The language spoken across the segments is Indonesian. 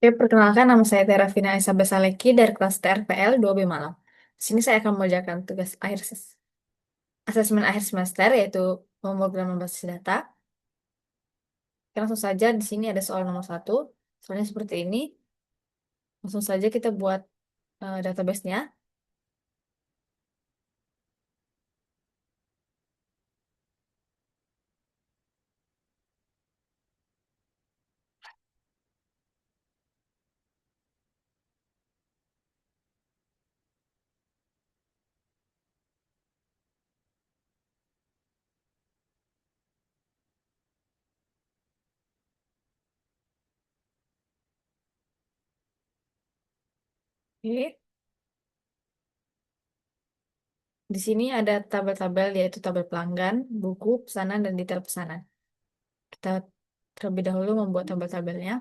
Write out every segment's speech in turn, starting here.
Oke, perkenalkan nama saya Tera Vina Esa Besaleki dari kelas TRPL 2B Malang. Di sini saya akan mengerjakan tugas asesmen akhir semester yaitu pemrograman basis data. Oke, langsung saja di sini ada soal nomor satu. Soalnya seperti ini. Langsung saja kita buat database-nya. Oke. Di sini ada tabel-tabel yaitu tabel pelanggan, buku, pesanan, dan detail pesanan. Kita terlebih dahulu membuat tabel-tabelnya.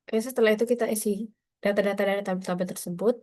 Oke, setelah itu kita isi data-data dari tabel-tabel tersebut.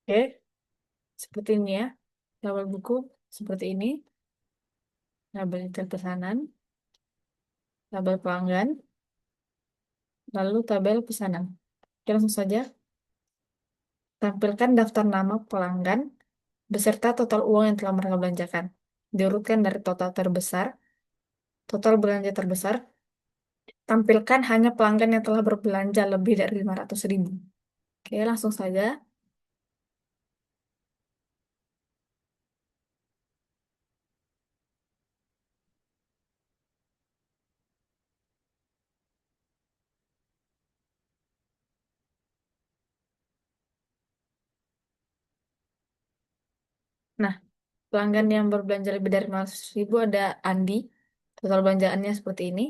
Oke, seperti ini ya. Tabel buku seperti ini. Tabel detail pesanan, tabel pelanggan, lalu tabel pesanan. Oke, langsung saja tampilkan daftar nama pelanggan beserta total uang yang telah mereka belanjakan. Diurutkan dari total terbesar, total belanja terbesar. Tampilkan hanya pelanggan yang telah berbelanja lebih dari 500.000. Oke, langsung saja. Nah, pelanggan yang berbelanja lebih dari 500.000 ada Andi. Total belanjaannya seperti ini.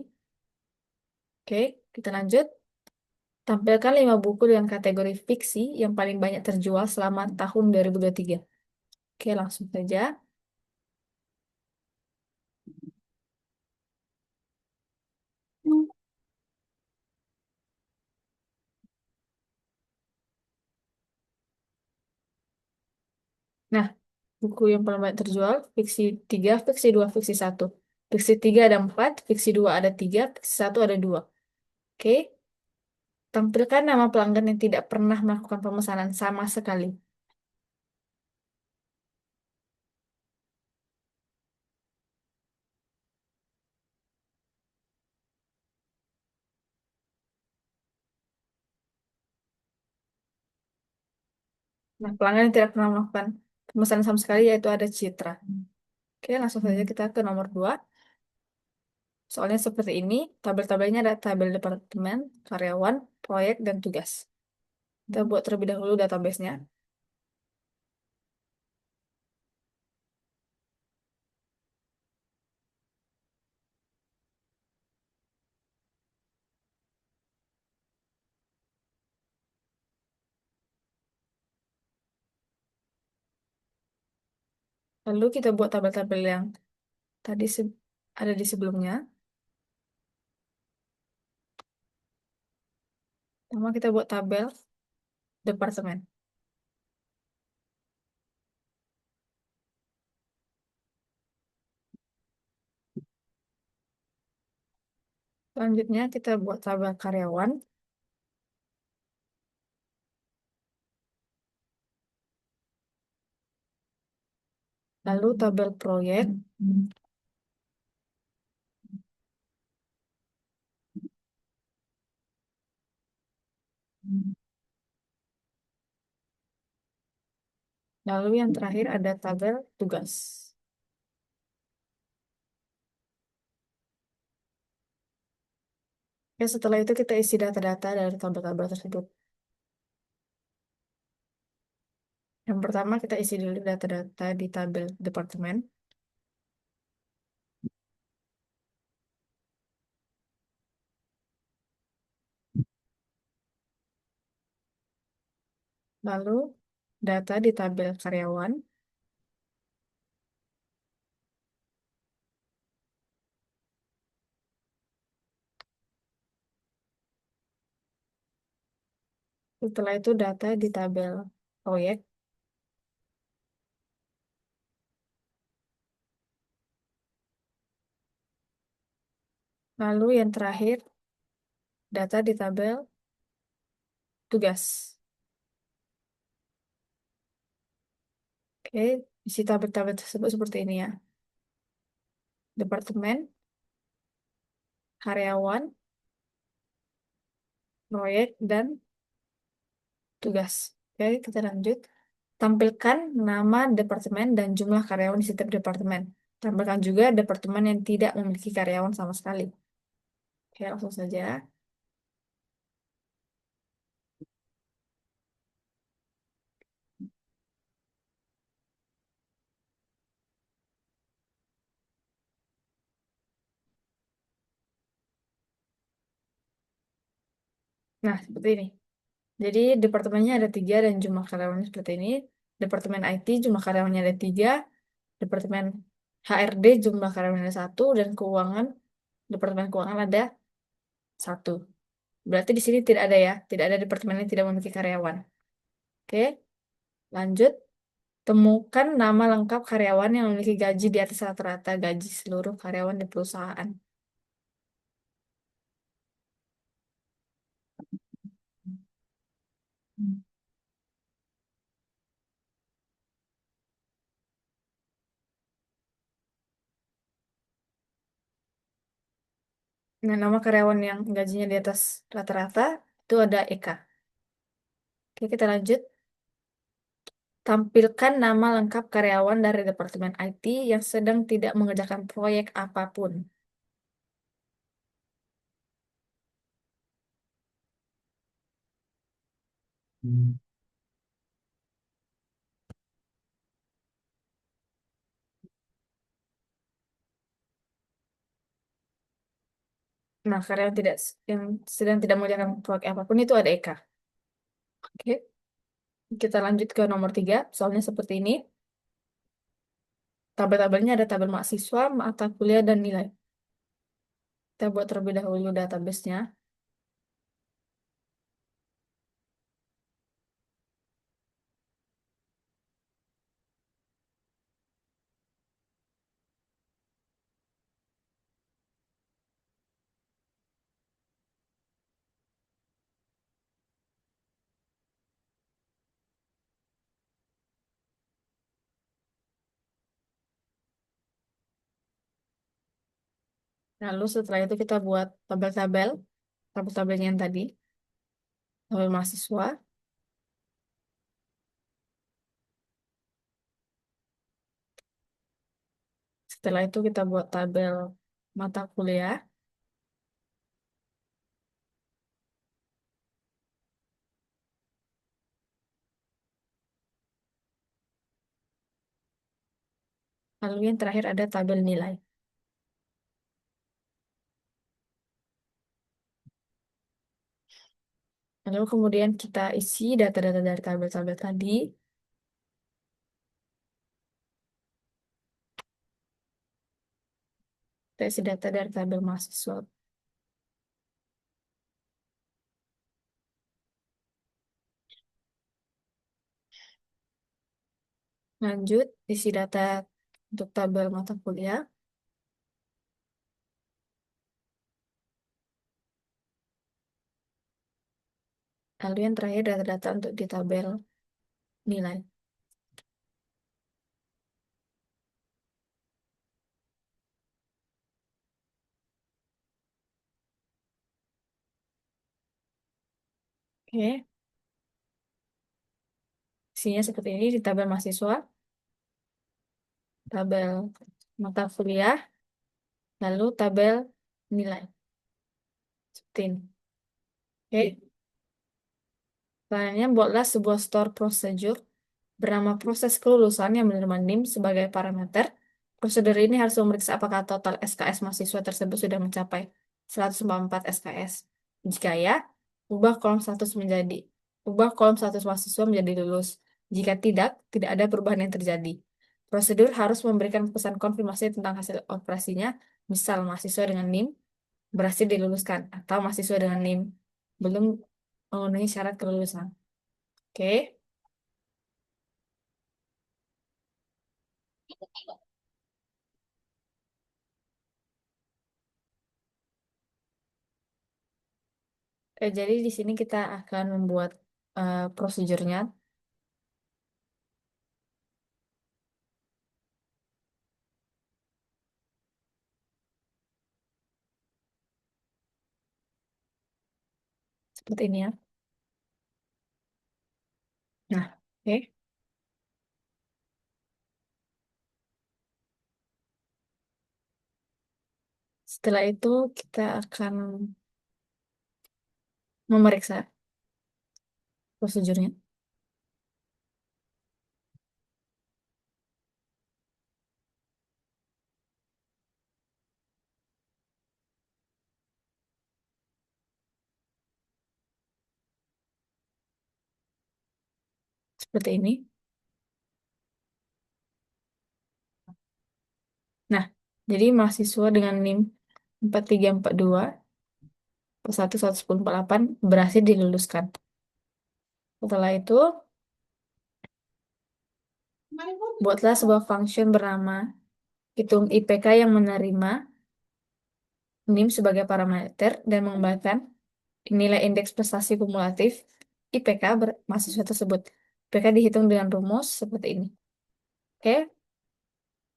Oke, kita lanjut. Tampilkan 5 buku dengan kategori fiksi yang paling banyak terjual selama tahun 2023. Oke, langsung saja. Nah, buku yang paling banyak terjual, fiksi 3, fiksi 2, fiksi satu. Fiksi 3 ada 4, fiksi 2 ada 3, fiksi satu ada 2. Oke, tampilkan nama pelanggan yang tidak pernah melakukan pemesanan sama sekali. Nah, pelanggan yang tidak pernah melakukan pemesanan sama sekali yaitu ada Citra. Oke, langsung saja kita ke nomor 2. Soalnya seperti ini, tabel-tabelnya ada tabel departemen, karyawan, proyek, dan tugas. Kita buat terlebih dahulu database-nya. Lalu kita buat tabel-tabel yang tadi ada di sebelumnya. Pertama kita buat tabel departemen. Selanjutnya kita buat tabel karyawan. Lalu tabel proyek. Lalu yang terakhir ada tabel tugas. Ya, setelah itu kita isi data-data dari tabel-tabel tersebut. Yang pertama kita isi dulu data-data di tabel departemen. Lalu data di tabel karyawan. Setelah itu data di tabel proyek. Lalu yang terakhir data di tabel tugas. Oke, isi tabel-tabel tersebut seperti ini ya. Departemen, karyawan, proyek, dan tugas. Oke, kita lanjut. Tampilkan nama departemen dan jumlah karyawan di setiap departemen. Tampilkan juga departemen yang tidak memiliki karyawan sama sekali. Oke, langsung saja. Nah, seperti ini. Jadi, departemennya ada tiga dan jumlah karyawannya seperti ini. Departemen IT, jumlah karyawannya ada tiga. Departemen HRD, jumlah karyawannya ada satu. Dan keuangan, departemen keuangan ada satu. Berarti di sini tidak ada ya. Tidak ada departemen yang tidak memiliki karyawan. Oke, lanjut. Temukan nama lengkap karyawan yang memiliki gaji di atas rata-rata gaji seluruh karyawan di perusahaan. Nah, nama karyawan yang gajinya di atas rata-rata itu ada Eka. Oke, kita lanjut. Tampilkan nama lengkap karyawan dari Departemen IT yang sedang tidak mengerjakan proyek apapun. Nah, karyawan yang sedang tidak mengerjakan proyek apapun itu ada Eka. Oke, kita lanjut ke nomor 3. Soalnya seperti ini. Tabel-tabelnya ada tabel mahasiswa, mata kuliah, dan nilai. Kita buat terlebih dahulu database-nya. Lalu setelah itu kita buat tabel-tabel, tabel-tabelnya yang tadi, tabel mahasiswa. Setelah itu kita buat tabel mata kuliah. Lalu yang terakhir ada tabel nilai. Lalu kemudian kita isi data-data dari tabel-tabel tadi. Kita isi data dari tabel mahasiswa. Lanjut, isi data untuk tabel mata kuliah. Lalu yang terakhir data-data untuk di tabel nilai. Oke, isinya seperti ini di tabel mahasiswa, tabel mata kuliah, lalu tabel nilai. Seperti ini. Oke, selanjutnya buatlah sebuah store procedure bernama proses kelulusan yang menerima NIM sebagai parameter. Prosedur ini harus memeriksa apakah total SKS mahasiswa tersebut sudah mencapai 144 SKS. Jika ya, ubah kolom status menjadi mahasiswa menjadi lulus. Jika tidak, tidak ada perubahan yang terjadi. Prosedur harus memberikan pesan konfirmasi tentang hasil operasinya, misal mahasiswa dengan NIM berhasil diluluskan atau mahasiswa dengan NIM belum memenuhi syarat kelulusan. Oke. Jadi di sini kita akan membuat prosedurnya seperti ini ya. Nah, oke. Setelah itu kita akan memeriksa prosedurnya seperti ini. Nah, jadi mahasiswa dengan NIM 4342 11148 berhasil diluluskan. Setelah itu, buatlah sebuah function bernama hitung IPK yang menerima NIM sebagai parameter dan mengembangkan nilai indeks prestasi kumulatif IPK mahasiswa tersebut. IPK dihitung dengan rumus seperti ini. Oke,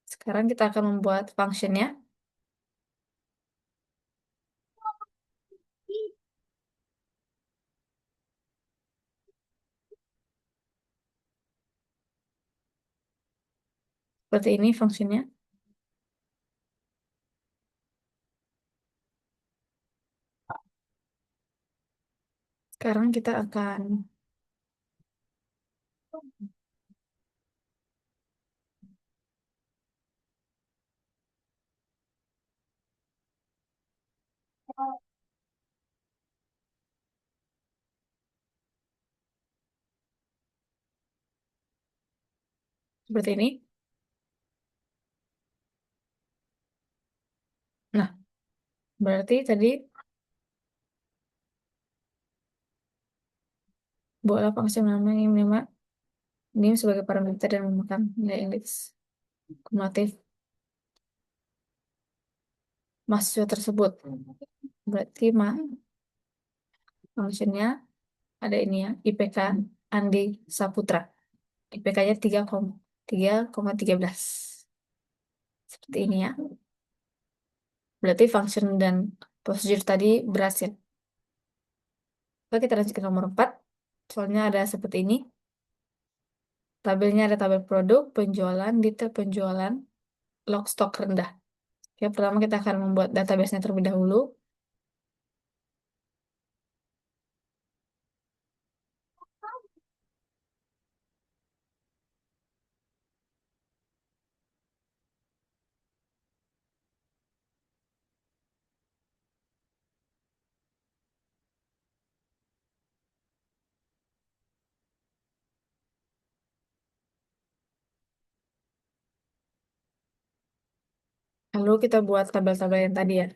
sekarang kita akan membuat functionnya. Seperti ini functionnya. Sekarang kita akan seperti ini. Nah, berarti tadi buatlah function namanya yang menerima NIM sebagai parameter dan memakan nilai indeks kumulatif mahasiswa tersebut. Berarti functionnya ada ini ya, IPK Andi Saputra. IPK-nya 3,13. Seperti ini ya. Berarti function dan prosedur tadi berhasil. Oke, kita lanjut ke nomor 4. Soalnya ada seperti ini. Tabelnya ada tabel produk, penjualan, detail penjualan, log stok rendah. Oke, pertama kita akan membuat database-nya terlebih dahulu. Lalu kita buat tabel-tabel yang tadi ya.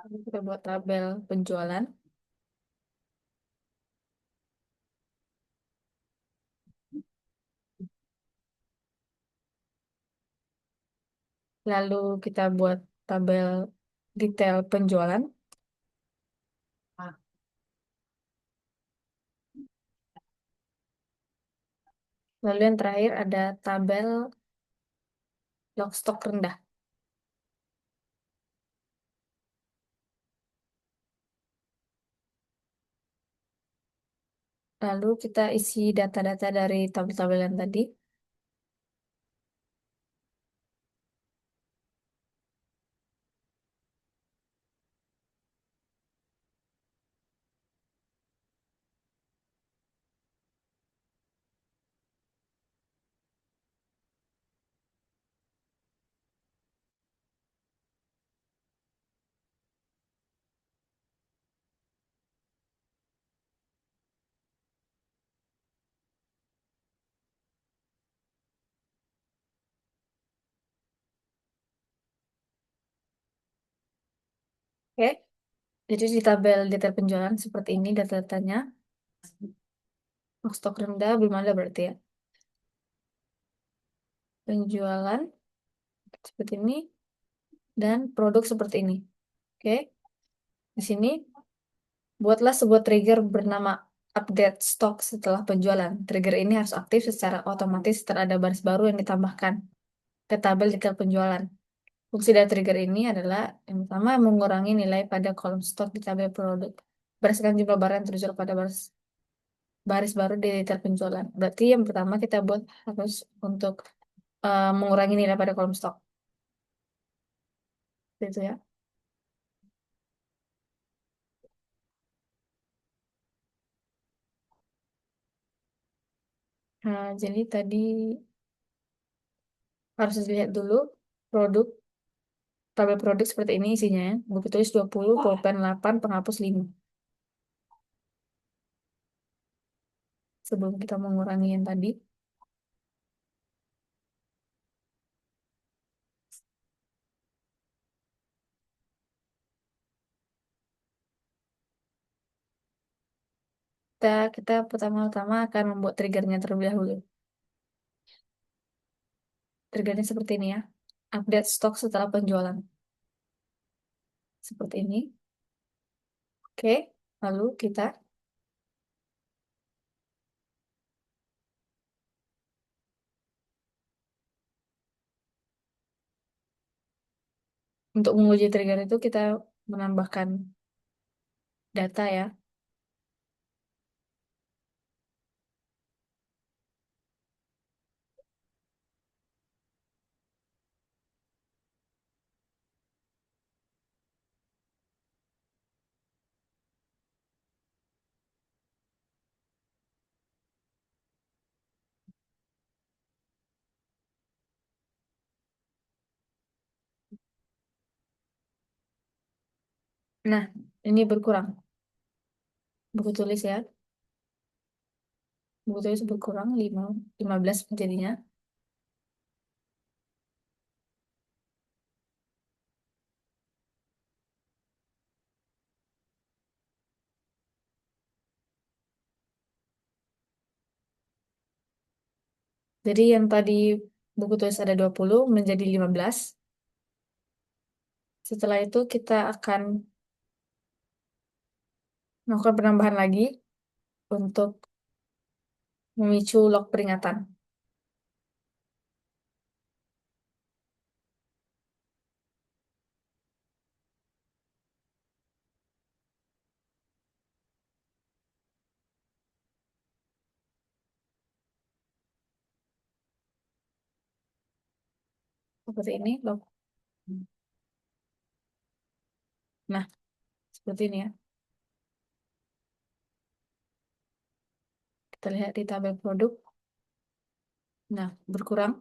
Lalu kita buat tabel penjualan. Lalu kita buat tabel detail penjualan. Lalu yang terakhir ada tabel log stok rendah. Lalu kita isi data-data dari tabel-tabel yang tadi. Oke. Jadi di tabel detail penjualan seperti ini data-datanya. Log stok rendah belum ada berarti ya. Penjualan seperti ini dan produk seperti ini. Oke. Di sini buatlah sebuah trigger bernama update stock setelah penjualan. Trigger ini harus aktif secara otomatis setelah ada baris baru yang ditambahkan ke tabel detail penjualan. Fungsi dari trigger ini adalah yang pertama mengurangi nilai pada kolom stok di tabel produk berdasarkan jumlah barang yang terjual pada baris baru di detail penjualan. Berarti yang pertama kita buat harus untuk mengurangi nilai pada kolom stok. Itu ya. Nah, jadi tadi harus dilihat dulu produk, tabel produk seperti ini isinya ya. Buku tulis 20, pulpen 8, penghapus 5. Sebelum kita mengurangi yang tadi, kita pertama-tama akan membuat triggernya terlebih dahulu. Triggernya seperti ini ya. Update stok setelah penjualan. Seperti ini. Oke, lalu kita untuk menguji trigger itu kita menambahkan data ya. Nah, ini berkurang. Buku tulis ya. Buku tulis berkurang 15 jadinya. Jadi yang tadi buku tulis ada 20 menjadi 15. Setelah itu kita akan melakukan penambahan lagi untuk memicu log peringatan. Seperti ini log. Nah, seperti ini ya. Kita lihat di tabel produk. Nah, berkurang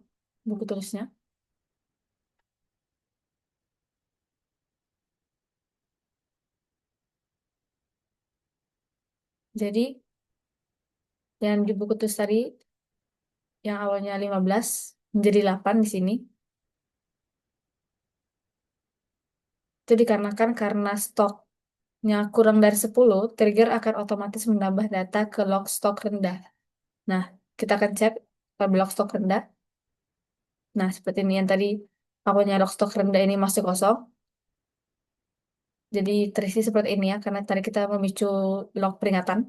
buku tulisnya. Jadi, yang di buku tulis tadi, yang awalnya 15 menjadi 8 di sini. Itu dikarenakan karena stoknya kurang dari 10, trigger akan otomatis menambah data ke log stok rendah. Nah, kita akan cek pada log stok rendah. Nah, seperti ini yang tadi awalnya log stok rendah ini masih kosong. Jadi terisi seperti ini ya, karena tadi kita memicu log peringatan.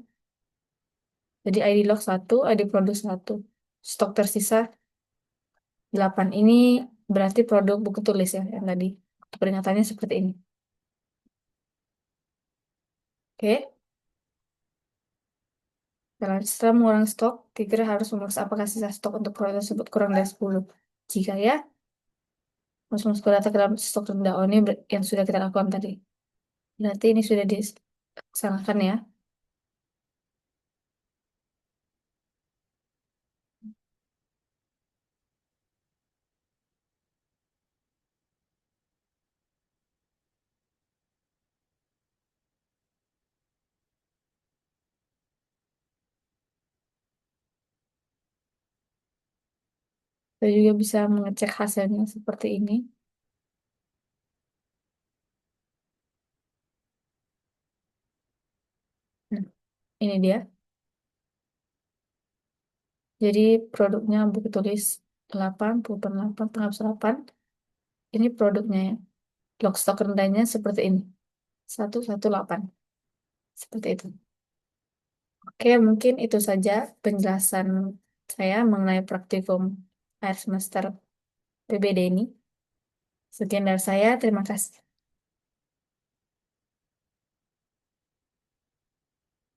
Jadi ID log 1, ID produk 1. Stok tersisa 8. Ini berarti produk buku tulis ya, yang tadi. Peringatannya seperti ini. Oke. Kalau setelah mengurangi stok, Tiger harus memeriksa apakah sisa stok untuk produk tersebut kurang dari 10. Jika ya, harus masuk data ke dalam stok rendah. Oh, ini yang sudah kita lakukan tadi. Berarti ini sudah dilaksanakan ya. Kita juga bisa mengecek hasilnya seperti ini. Nah, ini dia. Jadi produknya buku tulis 8, pulpen 8, penghapus 8. Ini produknya ya. Log stok rendahnya seperti ini. 118. Seperti itu. Oke, mungkin itu saja penjelasan saya mengenai praktikum akhir semester PBD ini. Sekian dari saya, terima kasih.